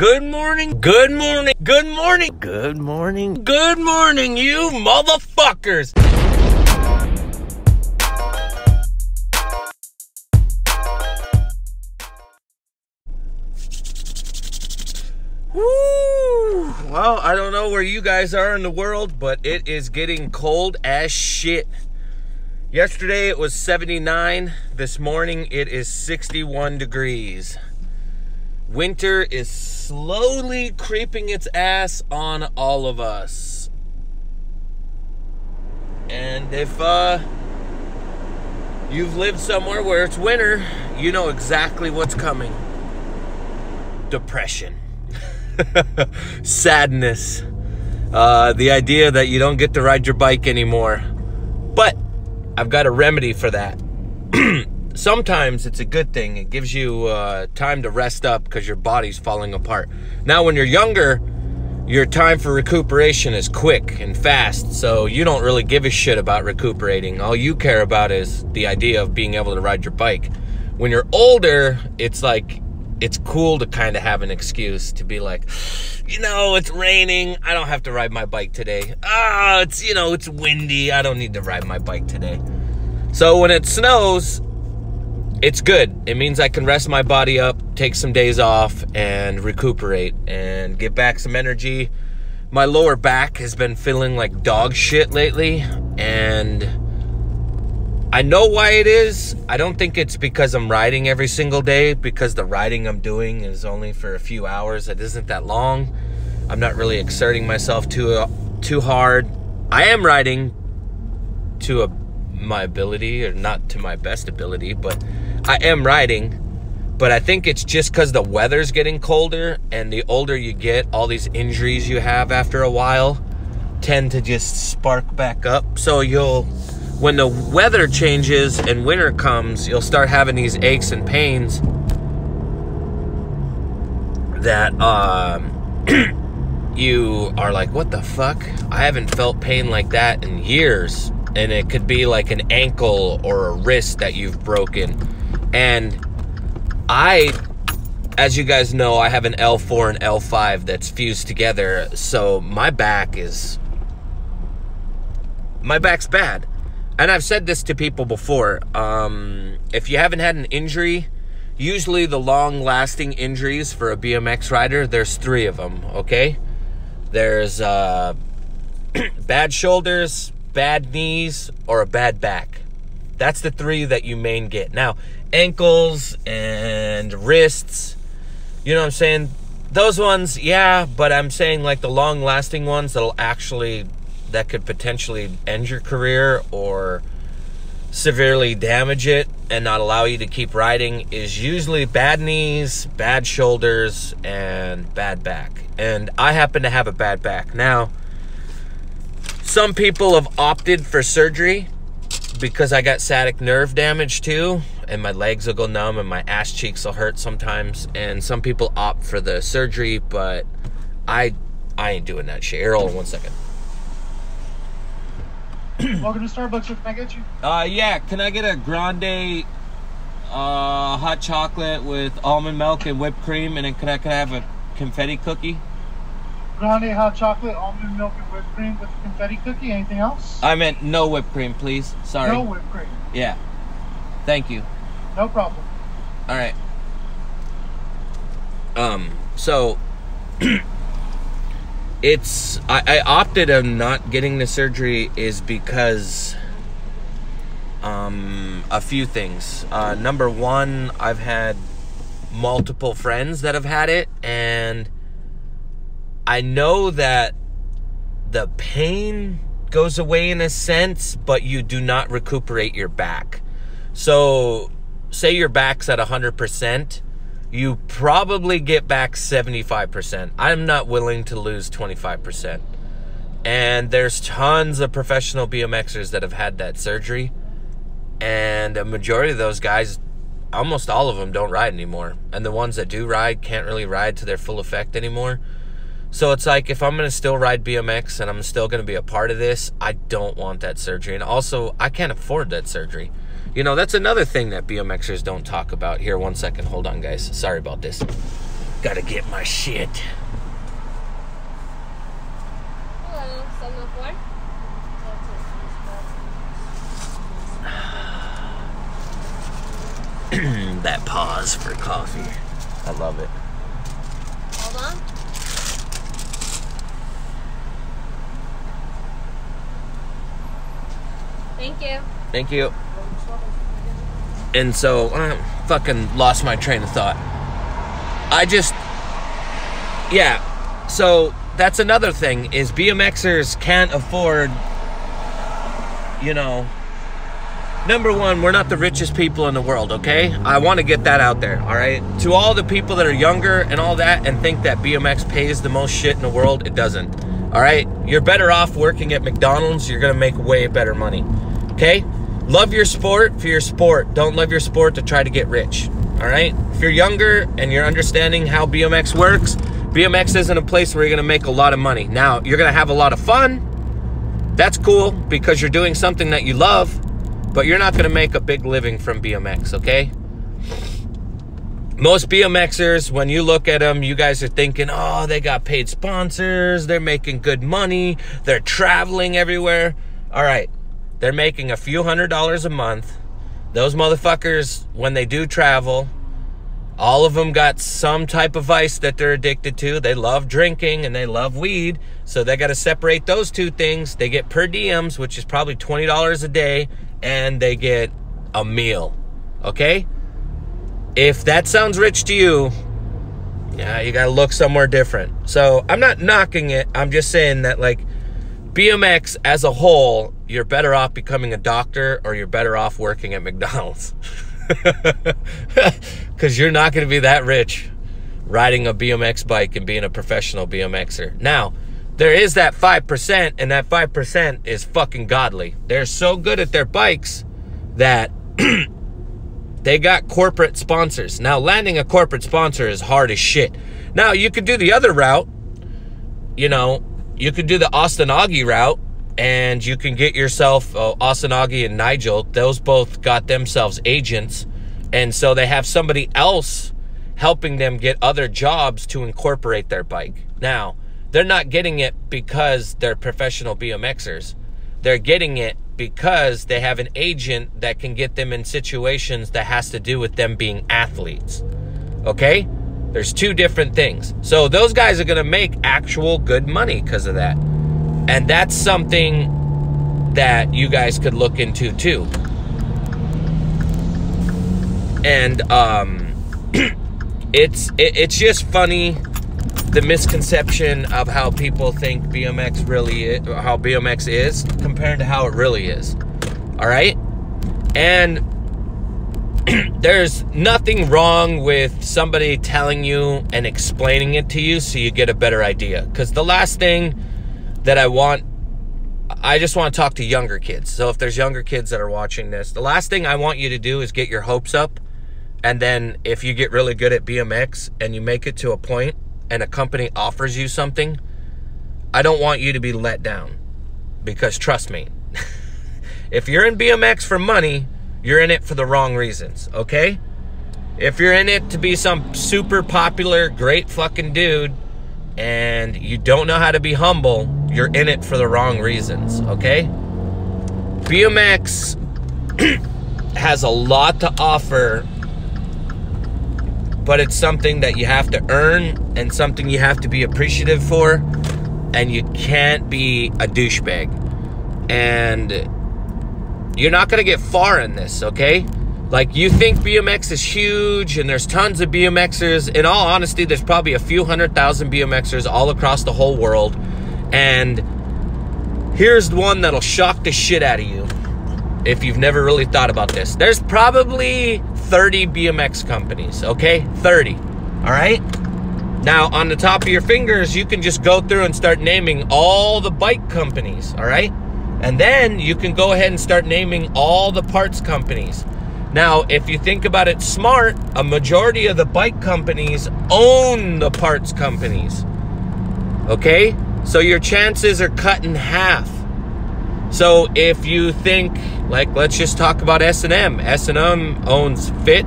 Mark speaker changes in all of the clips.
Speaker 1: Good morning, good morning, good morning, good morning, good morning, you motherfuckers. Woo! Well, I don't know where you guys are in the world, but it is getting cold as shit. Yesterday it was 79. This morning it is 61 degrees. Winter is slowly creeping its ass on all of us. And if you've lived somewhere where it's winter, you know exactly what's coming. Depression. Sadness. The idea that you don't get to ride your bike anymore. But I've got a remedy for that. Sometimes it's a good thing. It gives you time to rest up because your body's falling apart. Now, when you're younger, your time for recuperation is quick and fast, so you don't really give a shit about recuperating. All you care about is the idea of being able to ride your bike. When you're older, it's like, it's cool to kind of have an excuse to be like, you know, it's raining, I don't have to ride my bike today. It's, you know, it's windy, I don't need to ride my bike today. So when it snows, it's good. It means I can rest my body up, take some days off, and recuperate, and get back some energy. My lower back has been feeling like dog shit lately, and I know why it is. I don't think it's because I'm riding every single day, because the riding I'm doing is only for a few hours. It isn't that long. I'm not really exerting myself too hard. I am riding to my ability, or not to my best ability, but I am riding. But I think it's just because the weather's getting colder, and the older you get, all these injuries you have after a while tend to just spark back up. So when the weather changes and winter comes, you'll start having these aches and pains that you are like, what the fuck? I haven't felt pain like that in years. And it could be like an ankle or a wrist that you've broken. And as you guys know, I have an L4 and L5 that's fused together. So my back's bad. And I've said this to people before. If you haven't had an injury, usually the long-lasting injuries for a BMX rider, there's 3 of them, okay? There's bad shoulders, bad knees, or a bad back. That's the 3 that you main get. Now, ankles and wrists, you know what I'm saying? Those ones, yeah, but I'm saying like the long-lasting ones that could potentially end your career or severely damage it and not allow you to keep riding is usually bad knees, bad shoulders, and bad back. And I happen to have a bad back. Now, some people have opted for surgery because I got sciatic nerve damage too, and my legs will go numb and my ass cheeks will hurt sometimes. And some people opt for the surgery, but I ain't doing that shit. Here, hold on 1 second.
Speaker 2: Welcome to Starbucks. What can I get you?
Speaker 1: Yeah, can I get a grande hot chocolate with almond milk and whipped cream, and then can I have a confetti cookie?
Speaker 2: Grande hot chocolate, almond milk, and whipped cream with a confetti cookie. Anything else?
Speaker 1: I meant no whipped cream, please. Sorry.
Speaker 2: No whipped cream.
Speaker 1: Yeah. Thank you.
Speaker 2: No problem.
Speaker 1: All right. So I opted on not getting the surgery is because a few things. Number one, I've had multiple friends that have had it, and I know that the pain goes away in a sense, but you do not recuperate your back. So say your back's at 100%, you probably get back 75%. I'm not willing to lose 25%. And there's tons of professional BMXers that have had that surgery, and a majority of those guys, almost all of them, don't ride anymore. And the ones that do ride can't really ride to their full effect anymore. So it's like, if I'm going to still ride BMX and I'm still going to be a part of this, I don't want that surgery. And also, I can't afford that surgery. You know, that's another thing that BMXers don't talk about. Here, 1 second. Hold on, guys. Sorry about this. Gotta get my shit.
Speaker 3: Hello, 704.
Speaker 1: That pause for coffee. I love it.
Speaker 3: Hold on. Thank you.
Speaker 1: Thank you. And so, I fucking lost my train of thought. Yeah, so that's another thing, is BMXers can't afford, you know, number one, we're not the richest people in the world, okay? I want to get that out there, all right? To all the people that are younger and all that and think that BMX pays the most shit in the world, it doesn't, all right? You're better off working at McDonald's. You're going to make way better money, okay? Love your sport for your sport. Don't love your sport to try to get rich, all right? If you're younger and you're understanding how BMX works, BMX isn't a place where you're going to make a lot of money. Now, you're going to have a lot of fun. That's cool because you're doing something that you love, but you're not going to make a big living from BMX, okay? Most BMXers, when you look at them, you guys are thinking, oh, they got paid sponsors, they're making good money, they're traveling everywhere. All right, they're making a few $100s a month. Those motherfuckers, when they do travel, all of them got some type of vice that they're addicted to. They love drinking and they love weed, so they got to separate those two things. They get per diems, which is probably $20 a day, and they get a meal, okay? If that sounds rich to you, yeah, you gotta look somewhere different. So I'm not knocking it. I'm just saying that, like, BMX as a whole, you're better off becoming a doctor or you're better off working at McDonald's. Because you're not going to be that rich riding a BMX bike and being a professional BMXer. Now, there is that 5%, and that 5% is fucking godly. They're so good at their bikes that they got corporate sponsors. Now, landing a corporate sponsor is hard as shit. Now, you could do the other route. You know, you could do the Austin Augie route, and you can get yourself Austin Augie and Nigel. Those both got themselves agents, and so they have somebody else helping them get other jobs to incorporate their bike. Now, they're not getting it because they're professional BMXers. They're getting it because they have an agent that can get them in situations that has to do with them being athletes. Okay? There's two different things. So those guys are going to make actual good money because of that. And that's something that you guys could look into too. And it's just funny, the misconception of how people think BMX really is, how BMX is compared to how it really is. All right? And there's nothing wrong with somebody telling you and explaining it to you so you get a better idea. Because the last thing that I just want to talk to younger kids. So if there's younger kids that are watching this, the last thing I want you to do is get your hopes up. And then if you get really good at BMX and you make it to a point and a company offers you something, I don't want you to be let down. Because trust me, if you're in BMX for money, you're in it for the wrong reasons, okay? If you're in it to be some super popular, great fucking dude, and you don't know how to be humble, you're in it for the wrong reasons, okay? BMX has a lot to offer, but it's something that you have to earn and something you have to be appreciative for, and you can't be a douchebag. And you're not going to get far in this, okay? Like, you think BMX is huge and there's tons of BMXers. In all honesty, there's probably a few 100,000 BMXers all across the whole world. And here's one that'll shock the shit out of you if you've never really thought about this. There's probably 30 BMX companies, okay? 30, all right? Now, on the top of your fingers, you can just go through and start naming all the bike companies, all right? And then you can go ahead and start naming all the parts companies. Now, if you think about it smart, a majority of the bike companies own the parts companies. Okay? So your chances are cut in half. So if you think, like, let's just talk about S&M. S&M owns Fit,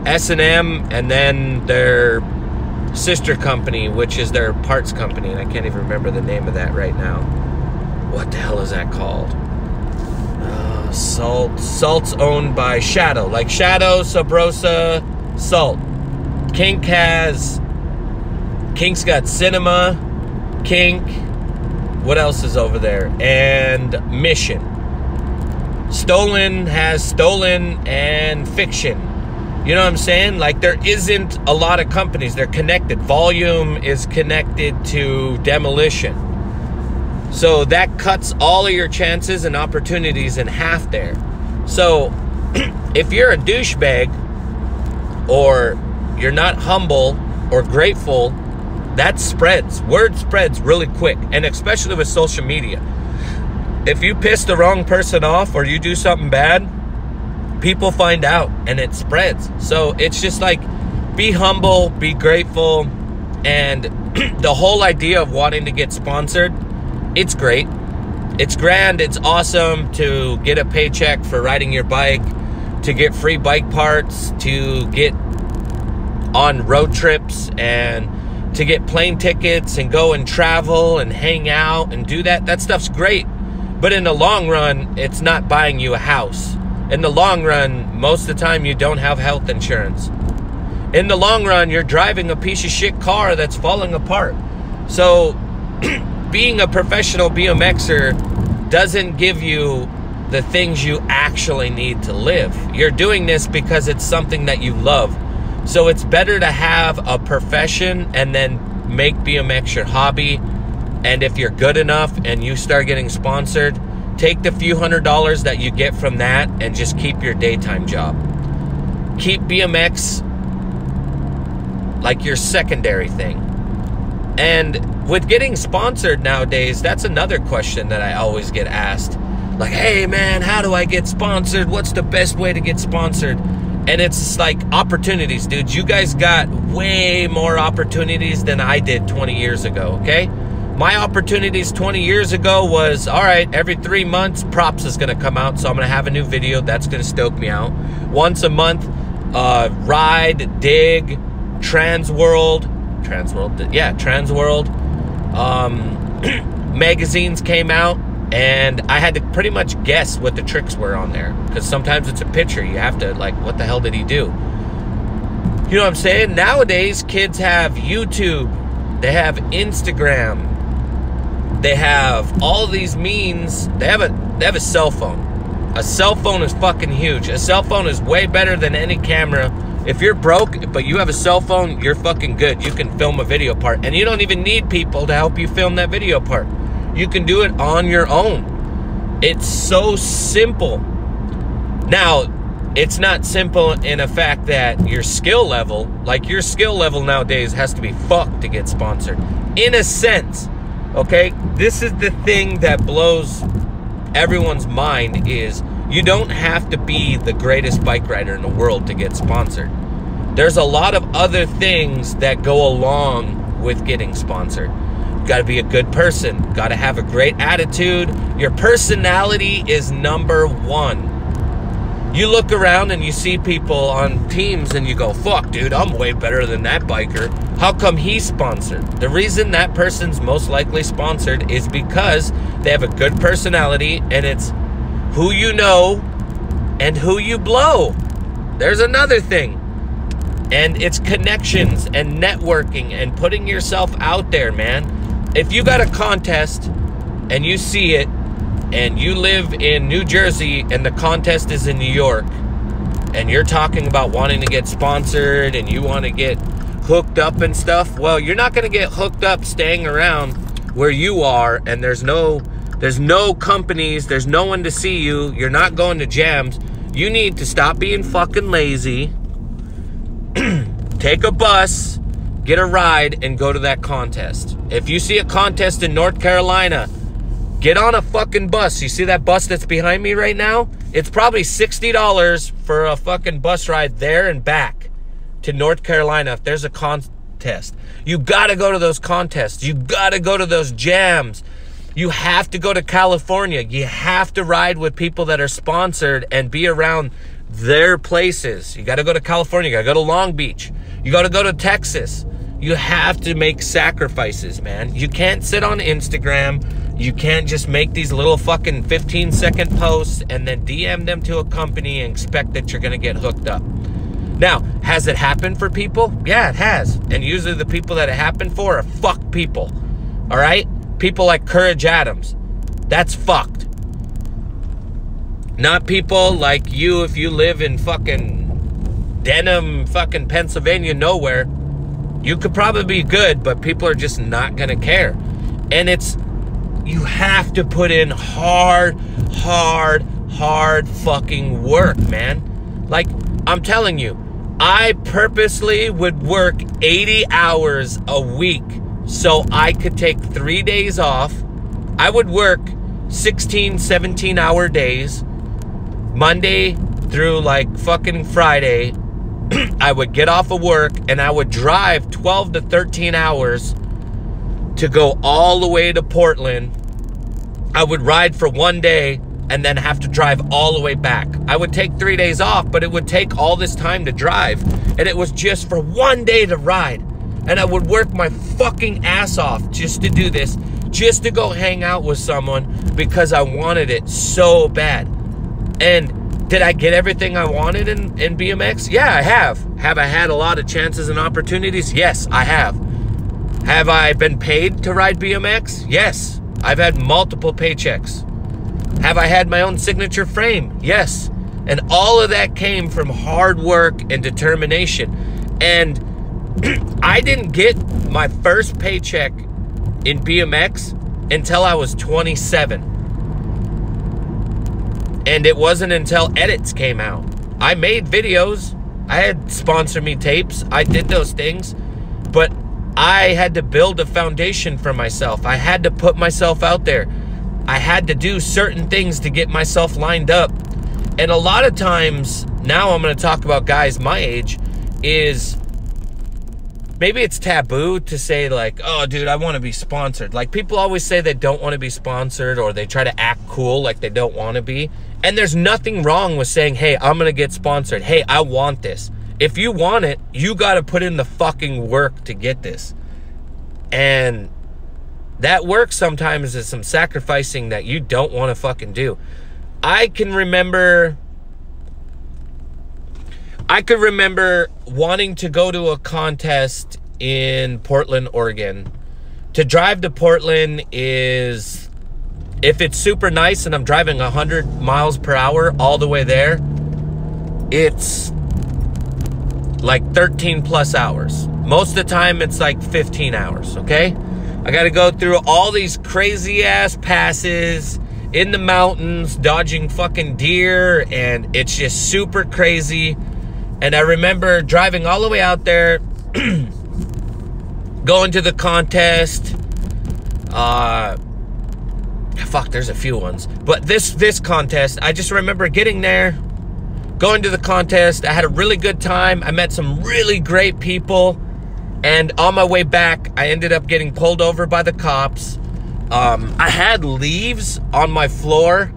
Speaker 1: S&M, and then their sister company, which is their parts company, and I can't even remember the name of that right now. What the hell is that called? Salt's owned by Shadow, like Shadow, Sabrosa, Salt. Kink's got Cinema, Kink. What else is over there? And Mission. Stolen has Stolen and Fiction. You know what I'm saying? Like, there isn't a lot of companies. They're connected. Volume is connected to Demolition. So that cuts all of your chances and opportunities in half there. So if you're a douchebag, or you're not humble or grateful, that spreads. Word spreads really quick, and especially with social media. If you piss the wrong person off or you do something bad, people find out and it spreads. So it's just like, be humble, be grateful, and the whole idea of wanting to get sponsored, it's great. It's grand. It's awesome to get a paycheck for riding your bike, to get free bike parts, to get on road trips, and to get plane tickets and go and travel and hang out and do that. That stuff's great. But in the long run, it's not buying you a house. In the long run, most of the time you don't have health insurance. In the long run, you're driving a piece of shit car that's falling apart. So being a professional BMXer doesn't give you the things you actually need to live. You're doing this because it's something that you love. So it's better to have a profession and then make BMX your hobby. And if you're good enough and you start getting sponsored, take the few $100s that you get from that and just keep your daytime job. Keep BMX like your secondary thing. And with getting sponsored nowadays, that's another question that I always get asked. Like, hey man, how do I get sponsored? What's the best way to get sponsored? And it's like opportunities, dude. You guys got way more opportunities than I did 20 years ago, okay? My opportunities 20 years ago was, all right, every 3 months, Props is gonna come out, so I'm gonna have a new video. That's gonna stoke me out. Once a month, Ride, Dig, Transworld, magazines came out, and I had to pretty much guess what the tricks were on there, because sometimes it's a picture. You have to, like, what the hell did he do? You know what I'm saying? Nowadays, kids have YouTube, they have Instagram, they have all these means. They have a cell phone. A cell phone is fucking huge. A cell phone is way better than any camera. If you're broke, but you have a cell phone, you're fucking good. You can film a video part, and you don't even need people to help you film that video part. You can do it on your own. It's so simple. Now, it's not simple in a fact that your skill level, like your skill level nowadays has to be fucked to get sponsored. In a sense, okay? This is the thing that blows everyone's mind, is you don't have to be the greatest bike rider in the world to get sponsored. There's a lot of other things that go along with getting sponsored. You gotta be a good person, gotta have a great attitude. Your personality is number one. You look around and you see people on teams and you go, fuck dude, I'm way better than that biker. How come he's sponsored? The reason that person's most likely sponsored is because they have a good personality, and it's who you know and who you blow. There's another thing. And it's connections and networking and putting yourself out there, man. If you got a contest and you see it, and you live in New Jersey and the contest is in New York, and you're talking about wanting to get sponsored and you want to get hooked up and stuff, well, you're not going to get hooked up staying around where you are, and there's no companies, there's no one to see you, you're not going to jams. You need to stop being fucking lazy, take a bus, get a ride, and go to that contest. If you see a contest in North Carolina, get on a fucking bus. You see that bus that's behind me right now? It's probably $60 for a fucking bus ride there and back to North Carolina if there's a contest. You gotta go to those contests. You gotta go to those jams. You have to go to California. You have to ride with people that are sponsored and be around their places. You gotta go to California. You gotta go to Long Beach. You gotta go to Texas. You have to make sacrifices, man. You can't sit on Instagram. You can't just make these little fucking 15-second posts and then DM them to a company and expect that you're going to get hooked up. Now, has it happened for people? Yeah, it has. And usually the people that it happened for are fuck people. All right? People like Courage Adams. That's fucked. Not people like you if you live in fucking Denham, fucking Pennsylvania, nowhere. You could probably be good, but people are just not going to care. And you have to put in hard fucking work, man. Like, I'm telling you, I purposely would work 80 hours a week so I could take 3 days off. I would work 16, 17-hour days, Monday through like fucking Friday. I would get off of work and I would drive 12 to 13 hours to go all the way to Portland. I would ride for 1 day and then have to drive all the way back. I would take 3 days off, but it would take all this time to drive. And it was just for 1 day to ride. And I would work my fucking ass off just to do this, just to go hang out with someone because I wanted it so bad. And did I get everything I wanted in BMX? Yeah, I have. Have I had a lot of chances and opportunities? Yes, I have. Have I been paid to ride BMX? Yes. I've had multiple paychecks. Have I had my own signature frame? Yes. And all of that came from hard work and determination. And I didn't get my first paycheck in BMX until I was 27. And it wasn't until edits came out. I made videos. I had sponsor me tapes. I did those things. But I had to build a foundation for myself. I had to put myself out there. I had to do certain things to get myself lined up. And a lot of times, now I'm going to talk about guys my age, is maybe it's taboo to say like, oh, dude, I want to be sponsored. Like, people always say they don't want to be sponsored, or they try to act cool like they don't want to be. And there's nothing wrong with saying, hey, I'm going to get sponsored. Hey, I want this. If you want it, you got to put in the fucking work to get this. And that work sometimes is some sacrificing that you don't want to fucking do. I can remember wanting to go to a contest in Portland, Oregon. To drive to Portland is, if it's super nice and I'm driving 100 miles per hour all the way there, it's like 13 plus hours. Most of the time it's like 15 hours, okay? I gotta go through all these crazy ass passes in the mountains, dodging fucking deer, and it's just super crazy. And I remember driving all the way out there, going to the contest. Fuck, there's a few ones. But this contest, I just remember getting there, going to the contest. I had a really good time. I met some really great people. And on my way back, I ended up getting pulled over by the cops. I had leaves on my floor,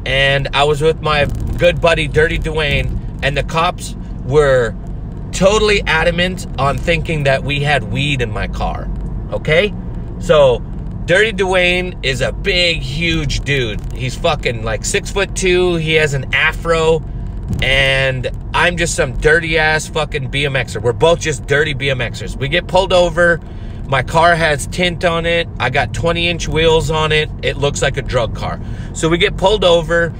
Speaker 1: and I was with my good buddy, Dirty Dwayne, and the cops were totally adamant on thinking that we had weed in my car, okay? So, Dirty Dwayne is a big, huge dude. He's fucking like 6'2". He has an afro, and I'm just some dirty ass fucking BMXer. We're both just dirty BMXers. We get pulled over. My car has tint on it. I got 20-inch wheels on it. It looks like a drug car. So we get pulled over.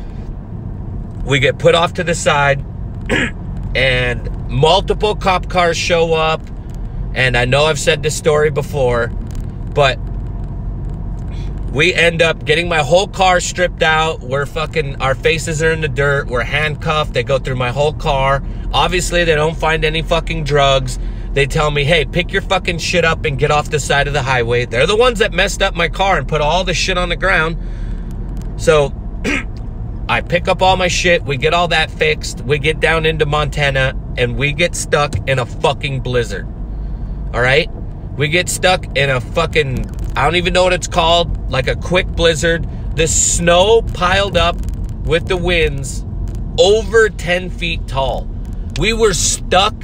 Speaker 1: We get put off to the side. And multiple cop cars show up. And I know I've said this story before, but we end up getting my whole car stripped out. We're fucking, our faces are in the dirt. We're handcuffed. They go through my whole car. Obviously, they don't find any fucking drugs. They tell me, hey, pick your fucking shit up and get off the side of the highway. They're the ones that messed up my car and put all the shit on the ground. So I pick up all my shit. We get all that fixed. We get down into Montana and we get stuck in a fucking blizzard. All right? We get stuck in a fucking, I don't even know what it's called, like a quick blizzard. The snow piled up with the winds over 10 feet tall. We were stuck,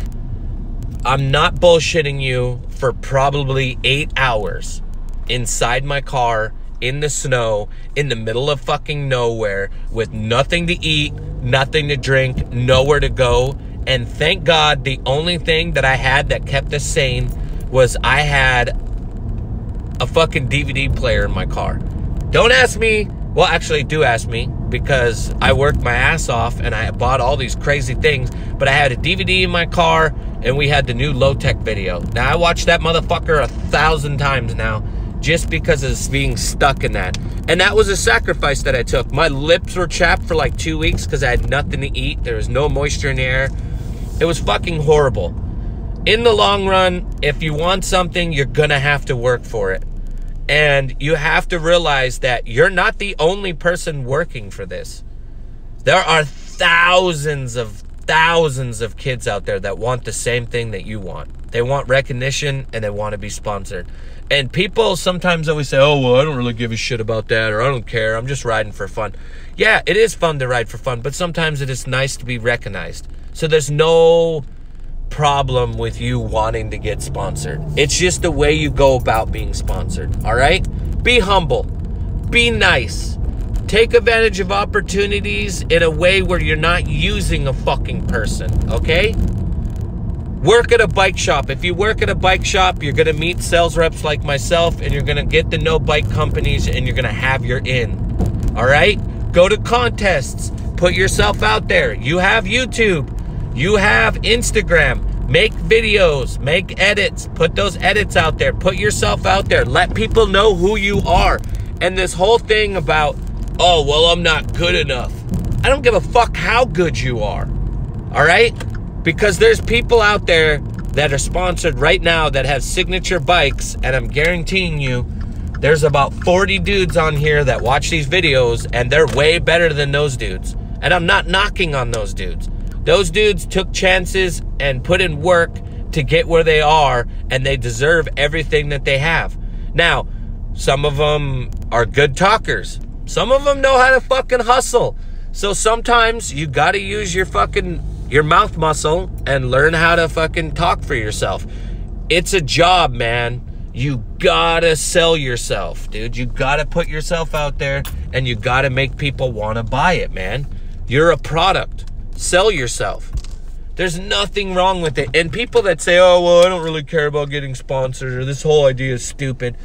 Speaker 1: I'm not bullshitting you, for probably 8 hours inside my car, in the snow, in the middle of fucking nowhere, with nothing to eat, nothing to drink, nowhere to go. And thank God the only thing that I had that kept us sane was I had a fucking DVD player in my car. Don't ask me. Well, actually, do ask me, because I worked my ass off and I bought all these crazy things, but I had a DVD in my car and we had the new Low-Tech video. Now, I watched that motherfucker 1,000 times now just because of being stuck in that. And that was a sacrifice that I took. My lips were chapped for like 2 weeks because I had nothing to eat. There was no moisture in the air. It was fucking horrible. In the long run, if you want something, you're gonna have to work for it. And you have to realize that you're not the only person working for this. There are thousands of kids out there that want the same thing that you want. They want recognition and they want to be sponsored. And people sometimes always say, oh, well, I don't really give a shit about that, or I don't care, I'm just riding for fun. Yeah, it is fun to ride for fun, but sometimes it is nice to be recognized. So there's no problem with you wanting to get sponsored. It's just the way you go about being sponsored, all right? Be humble. Be nice. Take advantage of opportunities in a way where you're not using a fucking person, okay? Work at a bike shop. If you work at a bike shop, you're going to meet sales reps like myself, and you're going to get to know bike companies, and you're going to have your in, all right? Go to contests. Put yourself out there. You have YouTube. You have Instagram. Make videos, make edits, put those edits out there, put yourself out there, let people know who you are. And this whole thing about, oh, well, I'm not good enough. I don't give a fuck how good you are, all right? Because there's people out there that are sponsored right now that have signature bikes, and I'm guaranteeing you, there's about 40 dudes on here that watch these videos, and they're way better than those dudes. And I'm not knocking on those dudes. Those dudes took chances and put in work to get where they are, and they deserve everything that they have. Now, some of them are good talkers. Some of them know how to fucking hustle. So sometimes you got to use your mouth muscle and learn how to fucking talk for yourself. It's a job, man. You gotta sell yourself, dude. You gotta put yourself out there, and you gotta make people want to buy it, man. You're a product. Sell yourself. There's nothing wrong with it. And people that say, oh, well, I don't really care about getting sponsored, or this whole idea is stupid.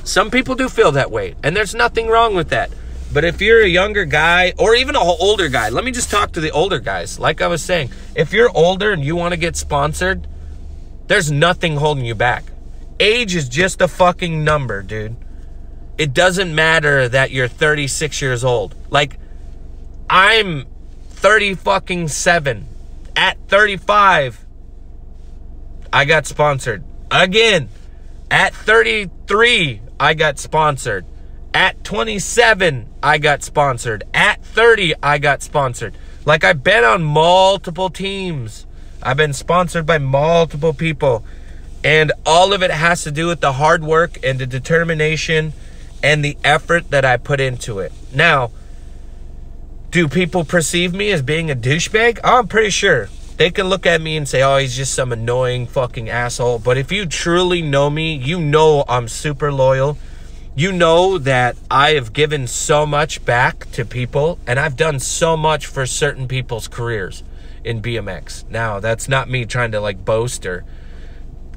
Speaker 1: Some people do feel that way, and there's nothing wrong with that. But if you're a younger guy, or even an older guy, let me just talk to the older guys. Like I was saying, if you're older and you want to get sponsored, there's nothing holding you back. Age is just a fucking number, dude. It doesn't matter that you're 36 years old. Like, I'm 37. At 35, I got sponsored. Again, at 33, I got sponsored. At 27, I got sponsored. At 30, I got sponsored. Like, I've been on multiple teams. I've been sponsored by multiple people. And all of it has to do with the hard work and the determination and the effort that I put into it. Now, do people perceive me as being a douchebag? I'm pretty sure. They can look at me and say, oh, he's just some annoying fucking asshole. But if you truly know me, you know I'm super loyal. You know that I have given so much back to people, and I've done so much for certain people's careers in BMX. Now, that's not me trying to like boast or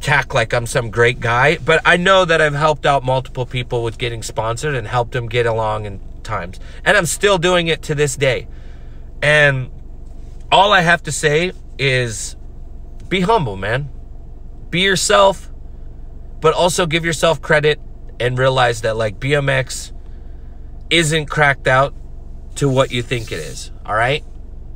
Speaker 1: tack like I'm some great guy, but I know that I've helped out multiple people with getting sponsored and helped them get along in times. And I'm still doing it to this day. And all I have to say is be humble, man. Be yourself, but also give yourself credit and realize that like BMX isn't cracked out to what you think it is, all right?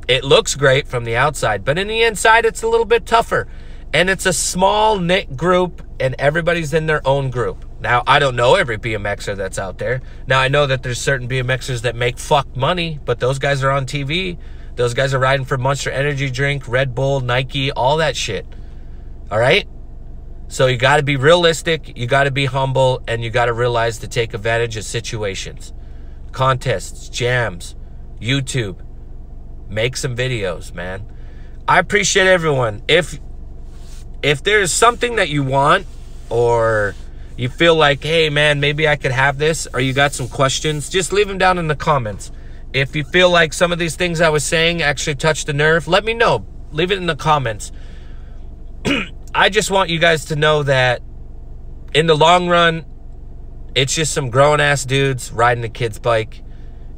Speaker 1: It looks great from the outside, but in the inside it's a little bit tougher. And it's a small knit group, and everybody's in their own group. Now, I don't know every BMXer that's out there. Now, I know that there's certain BMXers that make fuck money, but those guys are on TV. Those guys are riding for Monster Energy drink, Red Bull, Nike, all that shit. All right? So you got to be realistic, you got to be humble, and you got to realize to take advantage of situations. Contests, jams, YouTube. Make some videos, man. I appreciate everyone. If if there's something that you want, or you feel like, hey man, maybe I could have this, or you got some questions, just leave them down in the comments. If you feel like some of these things I was saying actually touched the nerve, let me know. Leave it in the comments. I just want you guys to know that in the long run, it's just some grown-ass dudes riding a kid's bike.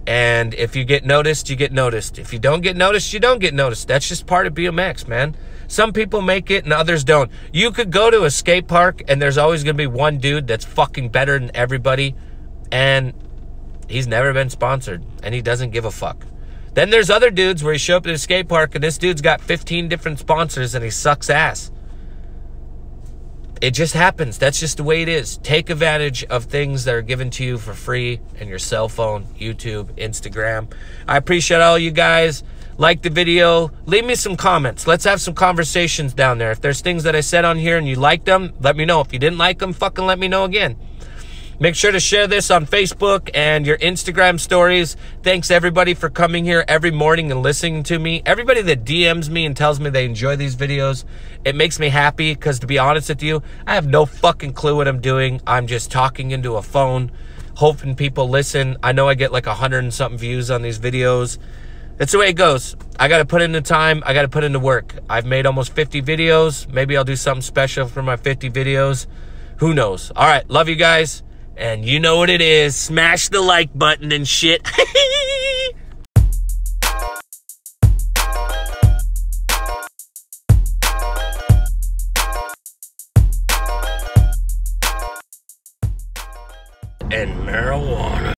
Speaker 1: And if you get noticed, you get noticed. If you don't get noticed, you don't get noticed. That's just part of BMX, man. Some people make it and others don't. You could go to a skate park and there's always going to be one dude that's fucking better than everybody. And he's never been sponsored. And he doesn't give a fuck. Then there's other dudes where you show up at a skate park and this dude's got 15 different sponsors and he sucks ass. It just happens. That's just the way it is. Take advantage of things that are given to you for free in your cell phone, YouTube, Instagram. I appreciate all you guys. Like the video. Leave me some comments. Let's have some conversations down there. If there's things that I said on here and you liked them, let me know. If you didn't like them, fucking let me know again. Make sure to share this on Facebook and your Instagram stories. Thanks everybody for coming here every morning and listening to me. Everybody that DMs me and tells me they enjoy these videos, it makes me happy because, to be honest with you, I have no fucking clue what I'm doing. I'm just talking into a phone, hoping people listen. I know I get like 100 and something views on these videos. That's the way it goes. I got to put in the time. I got to put in the work. I've made almost 50 videos. Maybe I'll do something special for my 50 videos. Who knows? All right. Love you guys. And you know what it is. Smash the like button and shit.